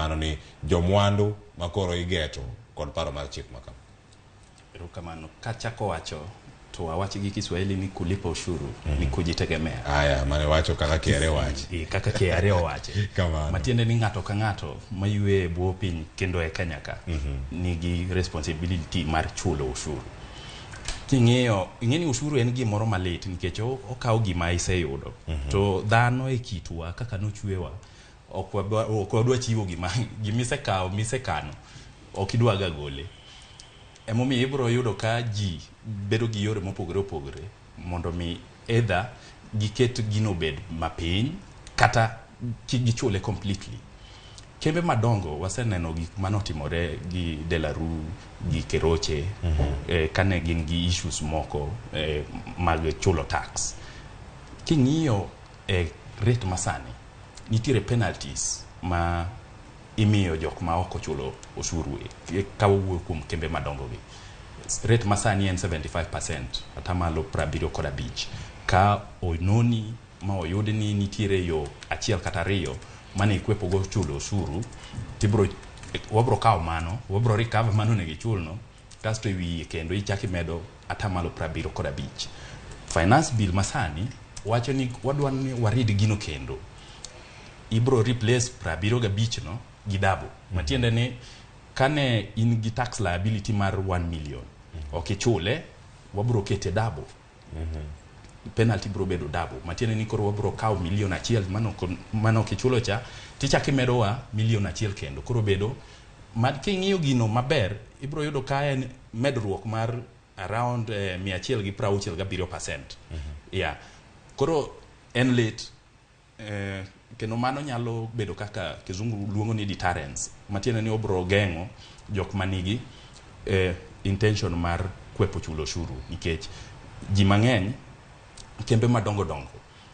mano ni jomwandu makoro igeto kod paro mar chik maka. Erokamano, kachako wacho to awachi gi Kiswahili ni kulipa ushuru ni kujitegemea. Aya, mane wacho kaka kiare wache. Kaka kiare wache. Matiende ni ng'ato ka ng'ato mayue e bwo piny kendo e Kenya ka nigi responsibility mar chulo ushuru. Ing'eni ushuru en gimoro malit nikech okawo gima iseyudo. To dhano e kitwa kaka nochwewa ok wadwa chiwo gimisekawo misekano ok idwaga gole. Emomiyo ibiro yudo ka ji bedo gi yore mopogore opogore mondo mi either giket gino bed mapiny kata gichule completely. Kembe madongo waseneno gik manotimore gi Delaru gi Keroche kane gin gi issues moko mag chulo tax. King'iyo rate masani nitiere penalties ma imiyo jok ma ok ochulo osuru ka wuok kuom kembe madongo gi. Rate masani en 75%, atamalo 75. Ka ononi ma oyud ni nitiere yo achiel kata ariyo mane ikwepo go chulo osuru, wabro kawo mano, wabro recover mano ne gichulno, kasto iwiye kendo ichaki medo atamalo 75. Finance bill masani wacho ni wadwa ni warid gino kendo. Ibro replace 75 no gi double. Matiende ni kane in gi tax liability mar 1 million, okichule, wabro kete double. Penalty bro bedo double. Matiende ni koro wabro kawo milion achiel mano kichulo cha, tichaki medo wa milion achiel kendo. Koro bedo, king'iyo gino maber, ibro yudo ka en medruok mar around 167%. Yeah. Koro en late. Kendo mano nyalo bedo kaka kizungu luongo ni deterrence. Matiende ni obro geng'o jok manigi intention mar kwepo chulo ushuru nikech ji mang'eny kembe madongo